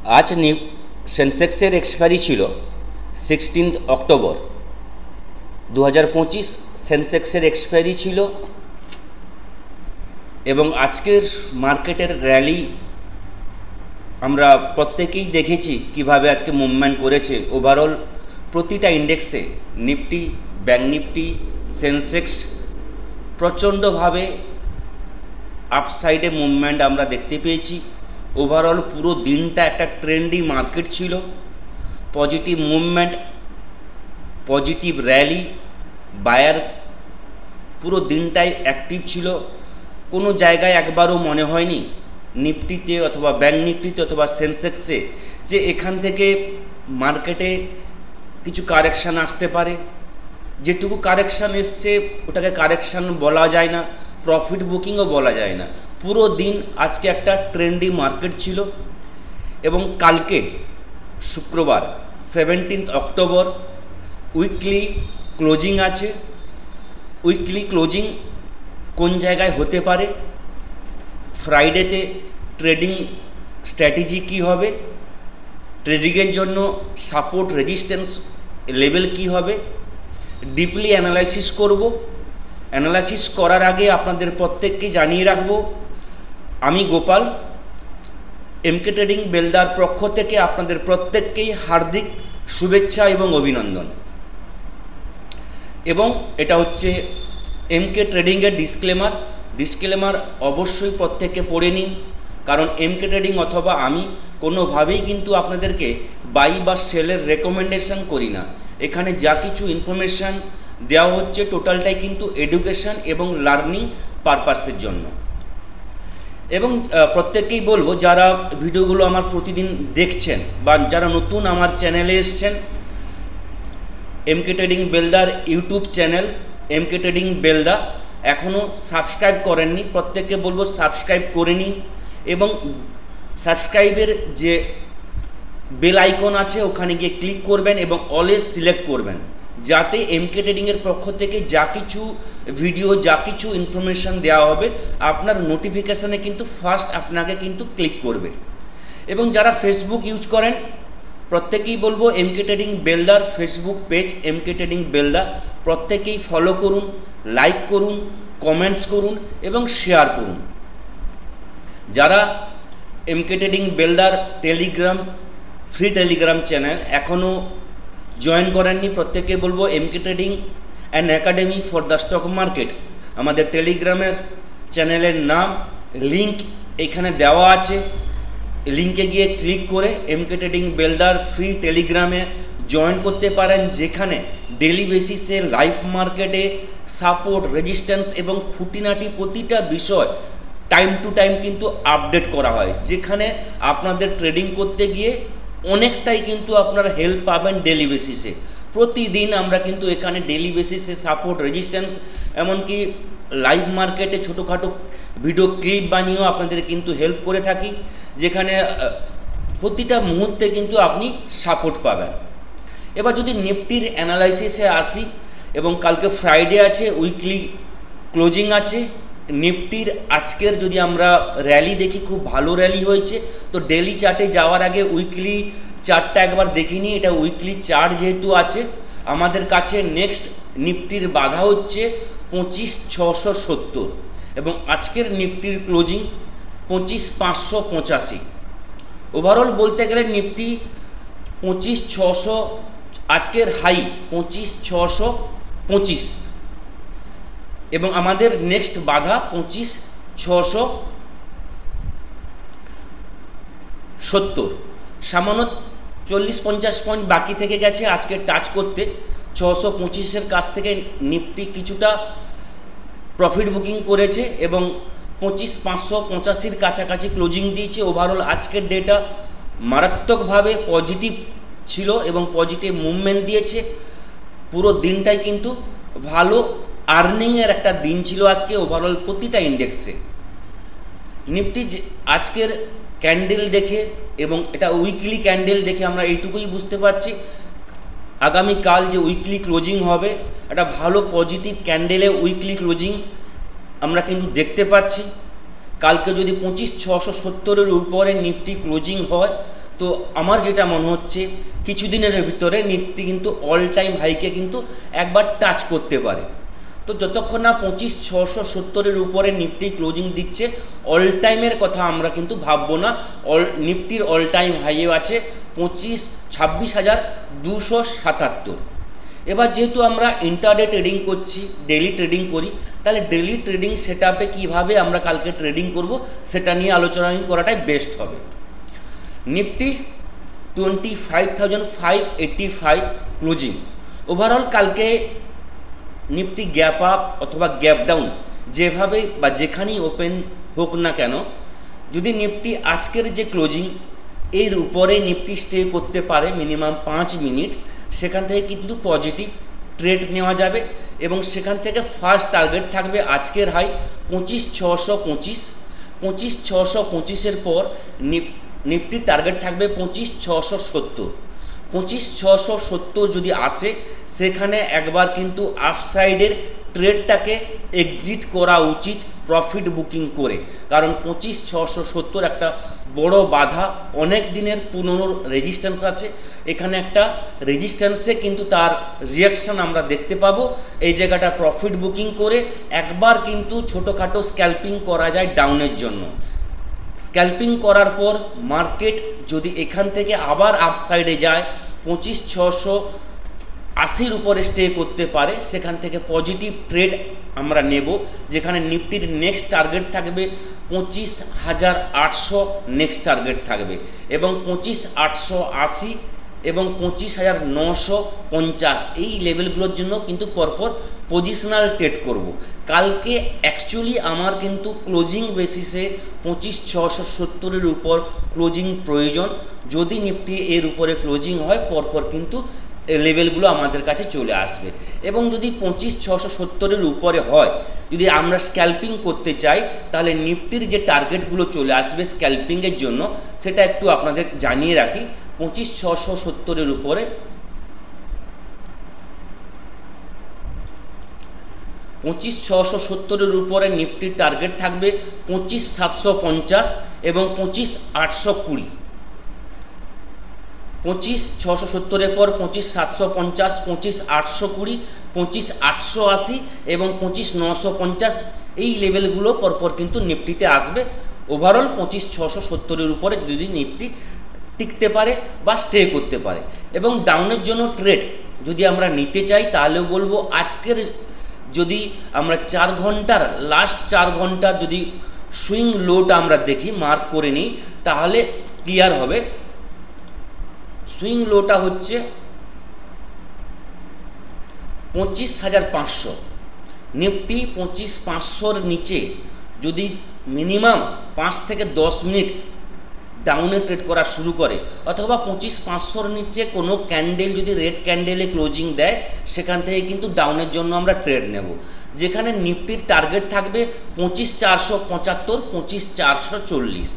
আজ সেন্সেক্সের এক্সপায়ারি ছিল 16 October 2025। সেন্সেক্সের expiry ছিল এবং আজকের মার্কেটের র্যালি আমরা প্রত্যেকেই দেখেছি কিভাবে আজকে মুভমেন্ট করেছে। ওভারঅল প্রতিটা ইন্ডেক্সে নিফটি, ব্যাঙ্ক নিফটি, সেন্সেক্স প্রচণ্ডভাবে আপসাইডে মুভমেন্ট আমরা দেখতে পেয়েছি। ওভারঅল পুরো দিনটা একটা ট্রেন্ডি মার্কেট ছিল, positive movement, positive rally, buyer পুরো দিনটাই অ্যাক্টিভ ছিল। কোনো জায়গায় একবারও মনে হয়নি নিফটিতে অথবা ব্যাঙ্ক নিফটিতে অথবা সেন্সেক্সে যে এখান থেকে মার্কেটে কিছু কারেকশান আসতে পারে। যেটুকু কারেকশান এসছে ওটাকে কারেকশান বলা যায় না, প্রফিট বুকিংও বলা যায় না। পুরো দিন আজকে একটা ট্রেন্ডি মার্কেট ছিল। এবং কালকে শুক্রবার 17 অক্টোবর উইকলি ক্লোজিং আছে। উইকলি ক্লোজিং কোন জায়গায় হতে পারে, ফ্রাইডেতে ট্রেডিং স্ট্র্যাটেজি কী হবে, ট্রেডিংয়ের জন্য সাপোর্ট রেজিস্ট্যান্স লেভেল কি হবে, ডিপলি অ্যানালাইসিস করব। অ্যানালাইসিস করার আগে আপনাদের প্রত্যেককে জানিয়ে রাখব, আমি গোপাল, এমকে ট্রেডিং বেলদার পক্ষ থেকে আপনাদের প্রত্যেককেই হার্দিক শুভেচ্ছা এবং অভিনন্দন। এবং এটা হচ্ছে এমকে ট্রেডিংয়ের ডিসক্লেমার অবশ্যই প্রত্যেকে পড়ে নিন, কারণ এমকে ট্রেডিং অথবা আমি কোনোভাবেই কিন্তু আপনাদেরকে বাই বা সেলের রেকমেন্ডেশন করি না। এখানে যা কিছু ইনফরমেশান দেওয়া হচ্ছে টোটালটাই কিন্তু এডুকেশন এবং লার্নিং পারপাসের জন্য। এবং প্রত্যেককেই বলবো, যারা ভিডিওগুলো আমার প্রতিদিন দেখছেন বা যারা নতুন আমার চ্যানেলে এসছেন, এমকে ট্রেডিং বেলদার ইউটিউব চ্যানেল এমকে ট্রেডিং বেলদা এখনও সাবস্ক্রাইব করেননি, প্রত্যেককে বলবো সাবস্ক্রাইব করে নিন এবং সাবস্ক্রাইবের যে বেল আইকন আছে ওখানে গিয়ে ক্লিক করবেন এবং অলওয়েজ সিলেক্ট করবেন, যাতে এমকে ট্রেডিংয়ের পক্ষ থেকে যা কিছু ভিডিও, যা কিছু ইনফরমেশান দেওয়া হবে আপনার নোটিফিকেশানে কিন্তু ফার্স্ট আপনাকে কিন্তু ক্লিক করবে। এবং যারা ফেসবুক ইউজ করেন প্রত্যেকেই বলবো এমকে ট্রেডিং বেলদার ফেসবুক পেজ এমকে ট্রেডিং বেলদা প্রত্যেকেই ফলো করুন, লাইক করুন, কমেন্টস করুন এবং শেয়ার করুন। যারা এমকে ট্রেডিং বেলদার ফ্রি টেলিগ্রাম চ্যানেল এখনও জয়েন করেননি, প্রত্যেকে বলবো MK trading and academy for the stock market আমাদের টেলিগ্রামের চ্যানেলের নাম, লিঙ্ক এখানে দেওয়া আছে। লিঙ্কে গিয়ে ক্লিক করে এমকে ট্রেডিং বেলদার ফ্রি টেলিগ্রামে জয়েন করতে পারেন, যেখানে ডেলি বেসিসে লাইভ মার্কেটে সাপোর্ট, রেজিস্ট্যান্স এবং খুঁটিনাটি প্রতিটা বিষয় টাইম টু টাইম কিন্তু আপডেট করা হয়, যেখানে আপনাদের ট্রেডিং করতে গিয়ে অনেকটাই কিন্তু আপনারা হেল্প পাবেন ডেলি বেসিসে। প্রতিদিন আমরা কিন্তু এখানে ডেলি বেসিসে সাপোর্ট, রেজিস্ট্যান্স এমনকি লাইভ মার্কেটে ছোটোখাটো ভিডিও ক্লিপ বানিয়েও আপনাদের কিন্তু হেল্প করে থাকি, যেখানে প্রতিটা মুহূর্তে কিন্তু আপনি সাপোর্ট পাবেন। এবার যদি নিফটির অ্যানালাইসিসে আসি, এবং কালকে ফ্রাইডে আছে, উইকলি ক্লোজিং আছে। নিফটির আজকের যদি আমরা র্যালি দেখি, খুব ভালো র্যালি হয়েছে। তো ডেলি চার্টে যাওয়ার আগে উইকলি চার্টটা একবার দেখিনি। এটা উইকলি চার্ট যেহেতু আছে, আমাদের কাছে নেক্সট নিফটির বাধা হচ্ছে 25,670 এবং আজকের নিফটির ক্লোজিং 25,585। ওভারঅল বলতে গেলে নিফটি 25,600, আজকের হাই 25,625 এবং আমাদের নেক্সট বাধা 25,670। সামান্য 40-50 পয়েন্ট বাকি থেকে গেছে আজকে টাচ করতে। 625-এর কাছ থেকে নিফটি কিছুটা প্রফিট বুকিং করেছে এবং 25,585-র কাছাকাছি ক্লোজিং দিয়েছে। ওভারঅল আজকের ডেটা মারাত্মকভাবে পজিটিভ ছিল এবং পজিটিভ মুভমেন্ট দিয়েছে। পুরো দিনটাই কিন্তু ভালো আর্নিংয়ের একটা দিন ছিল আজকে ওভারঅল প্রতিটা ইন্ডেক্সে। নিফটি আজকের ক্যান্ডেল দেখে এবং এটা উইকলি ক্যান্ডেল দেখে আমরা এইটুকুই বুঝতে পারছি, আগামীকাল যে উইকলি ক্লোজিং হবে একটা ভালো পজিটিভ ক্যান্ডেলে উইকলি ক্লোজিং আমরা কিন্তু দেখতে পাচ্ছি। কালকে যদি 25,670-এর উপরে নিফটি ক্লোজিং হয়, তো আমার যেটা মনে হচ্ছে কিছুদিনের ভিতরে নিফটি কিন্তু অল টাইম হাইকে কিন্তু একবার টাচ করতে পারে। তো যতক্ষণ না 25,670-এর উপরে নিফটি ক্লোজিং দিচ্ছে, অল টাইমের কথা আমরা কিন্তু ভাববো না। নিফটির অল টাইম হাইয়ে আছে 26,277। এবার যেহেতু আমরা ইন্টারডে ট্রেডিং করছি, ডেইলি ট্রেডিং করি, তাহলে ডেইলি ট্রেডিং সেট আপে কীভাবে আমরা কালকে ট্রেডিং করব সেটা নিয়ে আলোচনা করাটাই বেস্ট হবে। Nifty 25,585 closing. ওভারঅল কালকে নিফটি গ্যাপ আপ অথবা গ্যাপ ডাউন যেভাবে বা যেখানেই ওপেন হোক না কেন, যদি নিফটি আজকের যে ক্লোজিং এর উপরে নিফটি স্টে করতে পারে মিনিমাম 5 মিনিট, সেখান থেকে কিন্তু পজিটিভ ট্রেড নেওয়া যাবে এবং সেখান থেকে ফার্স্ট টার্গেট থাকবে আজকের হাই 25,625। 25,625-এর পর নিফটির টার্গেট থাকবে 25,670। 25,670 যদি আসে, সেখানে একবার কিন্তু আপসাইডের ট্রেডটাকে এক্সিট করা উচিত প্রফিট বুকিং করে, কারণ 25,670 একটা বড় বাধা, অনেক দিনের পুরনো রেজিস্ট্যান্স আছে। এখানে একটা রেজিস্ট্যান্সে কিন্তু তার রিয়াকশান আমরা দেখতে পাবো। এই জায়গাটা প্রফিট বুকিং করে একবার কিন্তু ছোটোখাটো স্ক্যাল্পিং করা যায় ডাউনের জন্য। স্ক্যাল্পিং করার পর মার্কেট যদি এখান থেকে আবার আপসাইডে যায় 25,680-র উপরে স্টে করতে পারে, সেখান থেকে পজিটিভ ট্রেড আমরা নেব, যেখানে নিফটির নেক্সট টার্গেট থাকবে 25,800 নেক্সট টার্গেট থাকবে এবং 25,880 এবং 25,950 এই লেভেলগুলোর জন্য কিন্তু পরপর পজিশনাল ট্রেড করব। কালকে অ্যাকচুয়ালি আমার কিন্তু ক্লোজিং বেসিসে 25,670-এর উপর ক্লোজিং প্রয়োজন। যদি নিফটি এর উপরে ক্লোজিং হয়, পরপর কিন্তু লেভেলগুলো আমাদের কাছে চলে আসবে এবং যদি 25,670-এর উপরে হয়, যদি আমরা স্ক্যাল্পিং করতে চাই, তাহলে নিফটির যে টার্গেটগুলো চলে আসবে স্ক্যাল্পিংয়ের জন্য, সেটা একটু আপনাদের জানিয়ে রাখি। 25,670-এর উপরে 25,670-এর উপরে নিফটির টার্গেট থাকবে 25,750 এবং 25,820। 25,670-এর পর 25,750, 25,820, 25,880 এবং 25,950 এই লেভেলগুলো পরপর কিন্তু নিফটিতে আসবে। ওভারঅল 25,670-এর উপরে যদি নিফটি টিকতে পারে বা স্টে করতে পারে। এবং ডাউনের জন্য ট্রেড যদি আমরা নিতে চাই, তাহলেও বলবো আজকের যদি আমরা 4 ঘন্টার লাস্ট 4 ঘন্টার যদি সুইং লোটা আমরা দেখি, মার্ক করে নিই, তাহলে ক্লিয়ার হবে। সুইং লোটা হচ্ছে 25,500। নিফটি 25,500-র নিচে যদি মিনিমাম 5 থেকে 10 মিনিট ডাউনে ট্রেড করা শুরু করে, অথবা 25,500-র নিচে কোনো ক্যান্ডেল যদি রেড ক্যান্ডেলে ক্লোজিং দেয়, সেখান থেকে কিন্তু ডাউনের জন্য আমরা ট্রেড নেব। যেখানে নিফটির টার্গেট থাকবে 25,475, 25,440,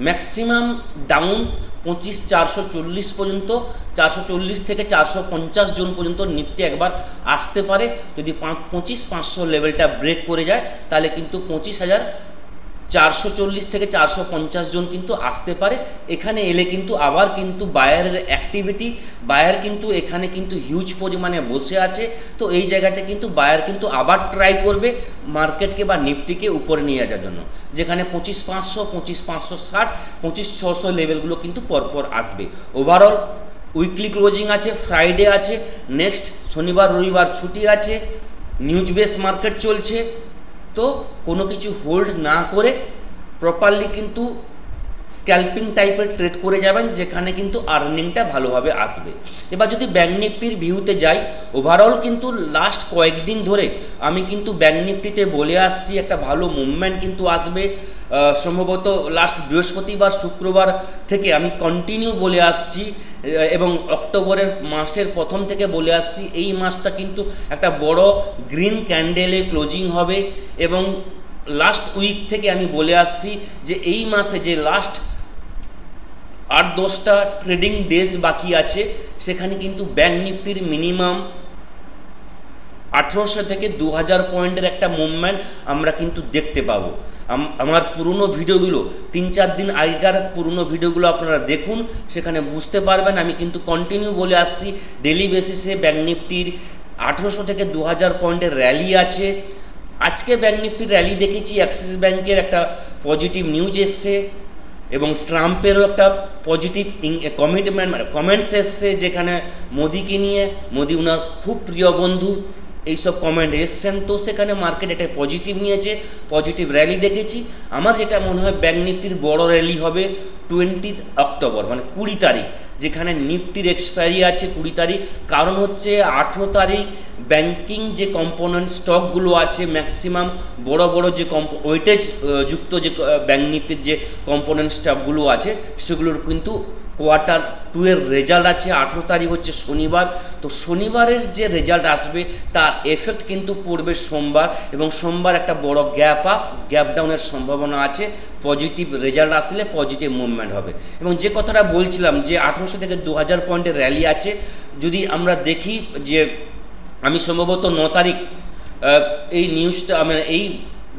ম্যাক্সিমাম ডাউন 25,440 পর্যন্ত, 440 থেকে 450 জোন পর্যন্ত নিফটি একবার আসতে পারে। যদি 25,500 লেভেলটা ব্রেক করে যায়, তাহলে কিন্তু 25,440 থেকে 450 জন কিন্তু আসতে পারে। এখানে এলে কিন্তু আবার কিন্তু বায়ারের অ্যাক্টিভিটি, বায়ার কিন্তু এখানে কিন্তু হিউজ পরিমাণে বসে আছে। তো এই জায়গাটা কিন্তু বায়ার কিন্তু আবার ট্রাই করবে মার্কেটকে বা নিফটিকে উপরে নিয়ে যাওয়ার জন্য, যেখানে 25,500, 25,560, 25,600 লেভেলগুলো কিন্তু পরপর আসবে। ওভারঅল উইকলি ক্লোজিং আছে, ফ্রাইডে আছে, নেক্সট শনিবার রবিবার ছুটি আছে, নিউজ বেস মার্কেট চলছে। তো কোনো কিছু হোল্ড না করে প্রপারলি কিন্তু স্ক্যাল্পিং টাইপের ট্রেড করে যাবেন, যেখানে কিন্তু আর্নিংটা ভালোভাবে আসবে। এবার যদি ব্যাঙ্ক নিফটির ভিউতে যাই, ওভারঅল কিন্তু লাস্ট কয়েকদিন ধরে আমি কিন্তু ব্যাঙ্ক নিফটিতে বলে আসছি একটা ভালো মুভমেন্ট কিন্তু আসবে। সম্ভবত লাস্ট বৃহস্পতিবার শুক্রবার থেকে আমি কন্টিনিউ বলে আসছি এবং অক্টোবরের মাসের প্রথম থেকে বলে আসছি এই মাসটা কিন্তু একটা বড় গ্রিন ক্যান্ডেলে ক্লোজিং হবে। এবং লাস্ট উইক থেকে আমি বলে আসছি যে এই মাসে যে লাস্ট 8-10টা ট্রেডিং ডেজ বাকি আছে, সেখানে কিন্তু ব্যাঙ্ক নিফটির মিনিমাম 1800 থেকে 2000 পয়েন্টের একটা মুভমেন্ট আমরা কিন্তু দেখতে পাবো। আমার পুরনো ভিডিওগুলো 3-4 দিন আগেকার পুরনো ভিডিওগুলো আপনারা দেখুন, সেখানে বুঝতে পারবেন। আমি কিন্তু কন্টিনিউ বলে আসছি ডেলি বেসিসে ব্যাঙ্ক নিফটির 1800 থেকে 2000 পয়েন্টের র্যালি আছে। আজকে ব্যাঙ্ক নিফটির র্যালি দেখেছি, অ্যাক্সিস ব্যাঙ্কের একটা পজিটিভ নিউজ এসছে এবং ট্রাম্পেরও একটা পজিটিভ কমেন্টস এসছে, যেখানে মোদিকে নিয়ে, মোদি ওনার খুব প্রিয় বন্ধু, এইসব কমেন্ট এসছেন। তো সেখানে মার্কেট এটা পজিটিভ নিয়েছে, পজিটিভ র্যালি দেখেছি। আমার যেটা মনে হয় ব্যাঙ্ক নিফটির বড় র্যালি হবে 20 অক্টোবর, মানে 20 তারিখ, যেখানে নিফটির এক্সপায়ারি আছে 20 তারিখ। কারণ হচ্ছে 18 তারিখ ব্যাংকিং যে কম্পোনেন্ট স্টকগুলো আছে, ম্যাক্সিমাম বড় বড় যে ওয়েটেজ যুক্ত যে ব্যাঙ্ক নিফটির যে কম্পোনেন্ট স্টকগুলো আছে, সেগুলোর কিন্তু কোয়ার্টার 2 এর রেজাল্ট আছে। 18 তারিখ হচ্ছে শনিবার। তো শনিবারের যে রেজাল্ট আসবে তার এফেক্ট কিন্তু পড়বে সোমবার, এবং সোমবার একটা বড় গ্যাপ ডাউনের সম্ভাবনা আছে। পজিটিভ রেজাল্ট আসলে পজিটিভ মুভমেন্ট হবে। এবং যে কথাটা বলছিলাম যে 1800 থেকে 2000 পয়েন্টের র্যালি আছে, যদি আমরা দেখি যে আমি সম্ভবত 9 তারিখ এই নিউজটা, মানে এই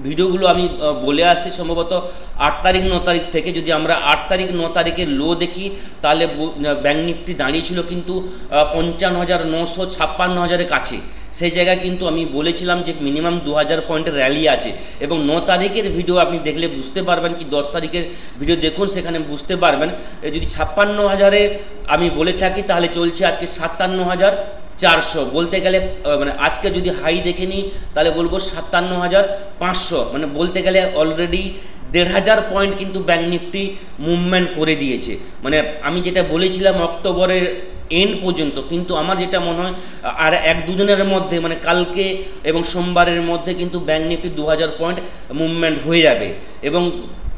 ভিডিওগুলো আমি বলে আসছি সম্ভবত 8 তারিখ 9 তারিখ থেকে। যদি আমরা 8 তারিখ 9 তারিখের লো দেখি, তাহলে ব্যাঙ্ক নিফটি দাঁড়িয়েছিল কিন্তু 55,900 56,000-এর কাছে। সেই জায়গায় কিন্তু আমি বলেছিলাম যে মিনিমাম 2000 পয়েন্টের র্যালি আছে। এবং 9 তারিখের ভিডিও আপনি দেখলে বুঝতে পারবেন, কি 10 তারিখের ভিডিও দেখুন, সেখানে বুঝতে পারবেন। যদি 56,000-এ আমি বলে থাকি, তাহলে চলছে আজকে 57,400। বলতে গেলে মানে আজকে যদি হাই দেখে নিই, তাহলে বলবো 57,500, মানে বলতে গেলে অলরেডি 1,500 পয়েন্ট কিন্তু ব্যাঙ্ক নিফটি মুভমেন্ট করে দিয়েছে। মানে আমি যেটা বলেছিলাম অক্টোবরের এন্ড পর্যন্ত, কিন্তু আমার যেটা মনে হয় আর 1-2 দিনের মধ্যে, মানে কালকে এবং সোমবারের মধ্যে কিন্তু ব্যাঙ্ক নিফটি 2000 পয়েন্ট মুভমেন্ট হয়ে যাবে। এবং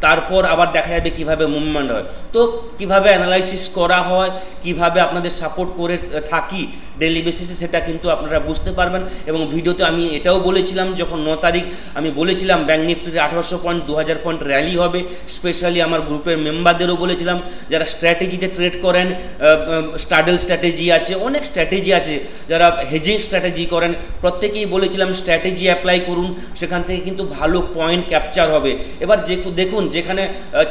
তারপর আবার দেখা যাবে কিভাবে মুভমেন্ট হয়। তো কিভাবে অ্যানালাইসিস করা হয়, কিভাবে আপনাদের সাপোর্ট করে থাকি ডেইলি বেসিসে, সেটা কিন্তু আপনারা বুঝতে পারবেন। এবং ভিডিওতে আমি এটাও বলেছিলাম, যখন 9 তারিখ আমি বলেছিলাম ব্যাঙ্ক নিফটির 1800 পয়েন্ট 2000 পয়েন্ট র্যালি হবে। স্পেশালি আমার গ্রুপের মেম্বারদেরও বলেছিলাম, যারা স্ট্র্যাটেজিতে ট্রেড করেন, স্টাডেল স্ট্র্যাটেজি আছে, অনেক স্ট্র্যাটেজি আছে, যারা হেজিং স্ট্র্যাটেজি করেন, প্রত্যেকেই বলেছিলাম স্ট্র্যাটেজি অ্যাপ্লাই করুন, সেখান থেকে কিন্তু ভালো পয়েন্ট ক্যাপচার হবে। এবার দেখুন, যেখানে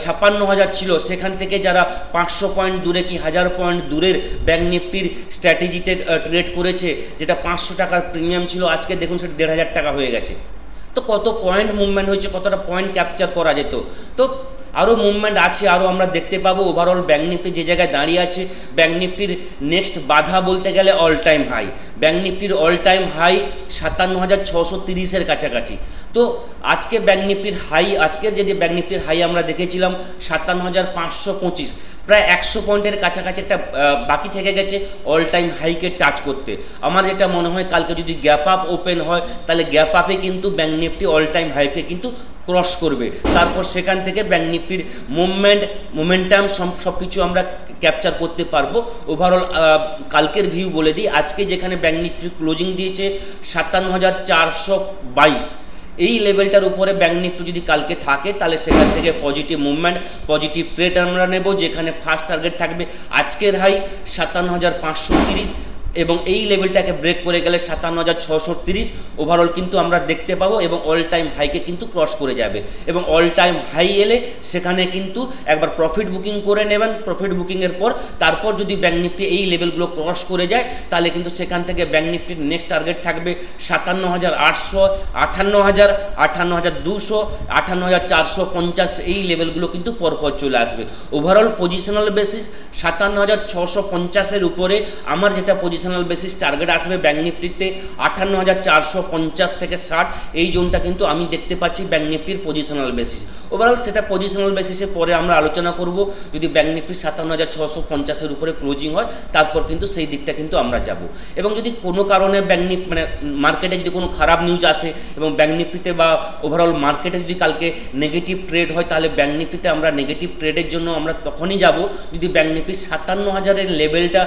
56,000 ছিল, সেখান থেকে যারা 500 পয়েন্ট দূরে কি 1000 পয়েন্ট দূরের ব্যাঙ্ক নিফটির স্ট্র্যাটেজিতে ট্রেড করেছে, যেটা 500 টাকার প্রিমিয়াম ছিল, আজকে দেখুন সেটা 1,500 টাকা হয়ে গেছে। তো কত পয়েন্ট মুভমেন্ট হয়েছে, কতটা পয়েন্ট ক্যাপচার করা যেত। তো আরও মুভমেন্ট আছে, আরও আমরা দেখতে পাবো। ওভারঅল ব্যাঙ্ক নিফটি যে জায়গায় দাঁড়িয়ে আছে, ব্যাঙ্ক নিফটির নেক্সট বাধা বলতে গেলে অল টাইম হাই। ব্যাঙ্ক নিফটির অল টাইম হাই 57,630-এর কাছাকাছি। তো আজকে ব্যাঙ্ক নিফটির হাই, আজকের যে ব্যাঙ্ক নিফটির হাই আমরা দেখেছিলাম 57,525, প্রায় 100 পয়েন্টের কাছাকাছি একটা বাকি থেকে গেছে অল টাইম হাইকে টাচ করতে। আমার যেটা মনে হয় কালকে যদি গ্যাপ আপ ওপেন হয়, তাহলে গ্যাপ আপে কিন্তু ব্যাঙ্ক নিফটি অল টাইম হাইকে কিন্তু ক্রস করবে। তারপর সেখান থেকে ব্যাঙ্ক নিফটির মোমেন্টাম সব কিছু আমরা ক্যাপচার করতে পারবো। ওভারঅল কালকের ভিউ বলে দিই, আজকে যেখানে ব্যাঙ্ক নিফটির ক্লোজিং দিয়েছে 57,422, এই লেভেলটার উপরে ব্যাঙ্ক নিফটি যদি কালকে থাকে, তাহলে সেখান থেকে পজিটিভ মুভমেন্ট, পজিটিভ ট্রেড আমরা নেব, যেখানে ফার্স্ট টার্গেট থাকবে আজকের হাই 57,530, এবং এই লেভেলটাকে ব্রেক করে গেলে 57,630 ওভারঅল কিন্তু আমরা দেখতে পাবো, এবং অল টাইম হাইকে কিন্তু ক্রস করে যাবে। এবং অল টাইম হাই এলে সেখানে কিন্তু একবার প্রফিট বুকিং করে নেবেন। প্রফিট বুকিংয়ের পর তারপর যদি ব্যাঙ্ক নিফটি এই লেভেলগুলো ক্রস করে যায়, তাহলে কিন্তু সেখান থেকে ব্যাঙ্ক নিফটির নেক্সট টার্গেট থাকবে 57,800, 58,000, 58,200, 58,450, এই লেভেলগুলো কিন্তু পরপর চলে আসবে। ওভারঅল পজিশনাল বেসিস 57,650-এর উপরে আমার যেটা পজিশনাল বেসিস টার্গেট আসবে ব্যাঙ্ক নিফটিতে 58,450 থেকে 60, এই জোনটা কিন্তু আমি দেখতে পাচ্ছি ব্যাঙ্ক নিফটির পজিশনাল বেসিস। ওভারঅল সেটা পজিশনাল বেসিসে পরে আমরা আলোচনা করব। যদি ব্যাঙ্ক নিফটি 57,650-এর উপরে ক্লোজিং হয়, তারপর কিন্তু সেই দিকটা কিন্তু আমরা যাব। এবং যদি কোনো কারণে ব্যাঙ্ক নিফটি মানে মার্কেটে যদি কোনো খারাপ নিউজ আসে এবং ব্যাঙ্ক নিফটিতে বা ওভারঅল মার্কেটে যদি কালকে নেগেটিভ ট্রেড হয়, তাহলে ব্যাঙ্ক নিফটিতে আমরা নেগেটিভ ট্রেডের জন্য আমরা তখনই যাব যদি ব্যাঙ্ক নিফটি 57,000-এর লেভেলটা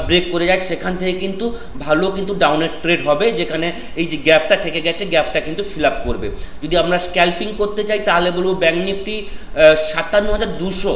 ব্রেক করে যায়। সেখান থেকে কিন্তু ভালো কিন্তু ডাউনের ট্রেড হবে, যেখানে এই যে গ্যাপটা থেকে গেছে, গ্যাপটা কিন্তু ফিল আপ করবে। যদি আমরা স্ক্যাল্পিং করতে চাই, তাহলে বলবো ব্যাঙ্ক নিফটি 57,200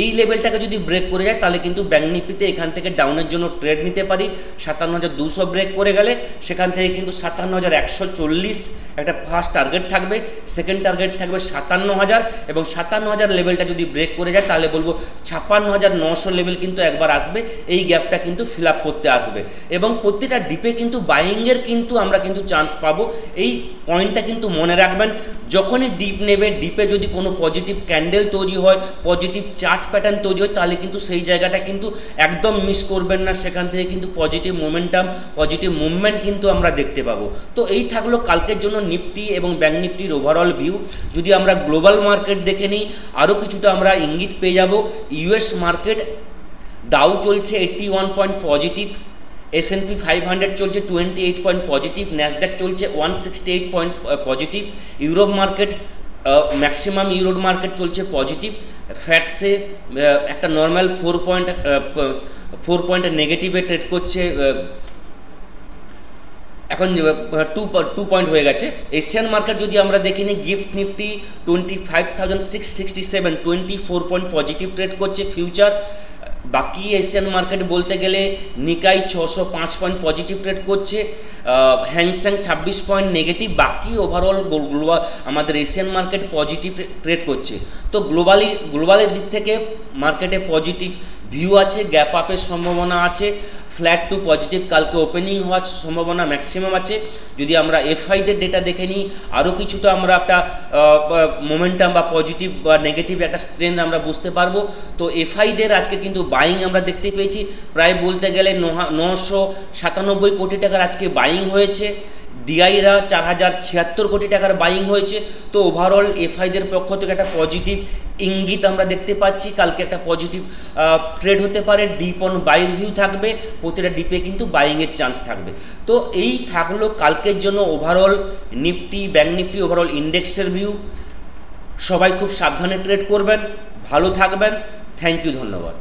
এই লেভেলটাকে যদি ব্রেক করে যায় তাহলে কিন্তু ব্যাংক নিফটিতে এখান থেকে ডাউনের জন্য ট্রেড নিতে পারি। 57,200 ব্রেক করে গেলে সেখান থেকে কিন্তু 57,140 একটা ফার্স্ট টার্গেট থাকবে, সেকেন্ড টার্গেট থাকবে 57,000, এবং 57,000 লেভেলটা যদি ব্রেক করে যায় তাহলে বলবো 56,900 লেভেল কিন্তু একবার আসবে, এই গ্যাপটা কিন্তু ফিল আপ করতে আসবে। এবং প্রতিটা ডিপে কিন্তু বাইংয়ের কিন্তু আমরা কিন্তু চান্স পাবো, এই পয়েন্টটা কিন্তু মনে রাখবেন। যখনই ডিপ নেবে, ডিপে যদি কোনো পজিটিভ ক্যান্ডেল তৈরি হয়, পজিটিভ চার্ট প্যাটার্ন তৈরি হয়, তাহলে কিন্তু সেই জায়গাটা কিন্তু একদম মিস করবেন না, সেখান থেকে কিন্তু পজিটিভ মোমেন্টাম, পজিটিভ মুভমেন্ট কিন্তু আমরা দেখতে পাবো। তো এই থাকলো কালকের জন্য নিফটি এবং ব্যাংক নিফটির ওভারঅল ভিউ। যদি আমরা গ্লোবাল মার্কেট দেখে নিই, আরও কিছুটা আমরা ইঙ্গিত পেয়ে যাব। ইউএস মার্কেট ডাউ চলছে 81 পয়েন্ট পজিটিভ, S&P 500 চলছে 28 পয়েন্ট পজিটিভ, ন্যাসড্যাক চলছে 168 point positive. Europe market maximum Europe market চলছে পজিটিভ। ফ্যাটসে একটা নর্মাল 4 পয়েন্ট নেগেটিভে ট্রেড করছে, এখন 2 পয়েন্ট হয়ে গেছে। এশিয়ান মার্কেট যদি আমরা দেখে নিই, gift Nifty 25,667 24 point positive trade করছে ফিউচার। বাকি এশিয়ান মার্কেট বলতে গেলে নিকাই 605 পয়েন্ট পজিটিভ ট্রেড করছে, হ্যাংসেং 26 পয়েন্ট নেগেটিভ। বাকি ওভারঅল গ্লোবাল আমাদের এশিয়ান মার্কেট পজিটিভ ট্রেড করছে। তো গ্লোবালের দিক থেকে মার্কেটে পজিটিভ ভিউ আছে, গ্যাপ আপের সম্ভাবনা আছে, ফ্ল্যাট টু পজিটিভ কালকে ওপেনিং হওয়ার সম্ভাবনা ম্যাক্সিমাম আছে। যদি আমরা এফআইদের ডেটা দেখে নিই, আরও কিছুটা আমরা একটা মোমেন্টাম বা পজিটিভ বা নেগেটিভ একটা স্ট্রেংথ আমরা বুঝতে পারবো। তো এফআইদের আজকে কিন্তু বাইং আমরা দেখতে পেয়েছি, প্রায় বলতে গেলে 997 কোটি টাকার আজকে বাইং হয়েছে। ডিআইরা 4,076 কোটি টাকার বাইং হয়েছে। তো ওভারঅল এফআইদের পক্ষ থেকে একটা পজিটিভ ইঙ্গিত আমরা দেখতে পাচ্ছি, কালকে একটা পজিটিভ ট্রেড হতে পারে, ডিপ অন বাইর ভিউ থাকবে, প্রতিটা ডিপে কিন্তু বাইংয়ের চান্স থাকবে। তো এই থাকলো কালকের জন্য overall Nifty, bank Nifty, overall ইন্ডেক্সের ভিউ। সবাই খুব সাবধানে ট্রেড করবেন, ভালো থাকবেন। থ্যাংক ইউ, ধন্যবাদ।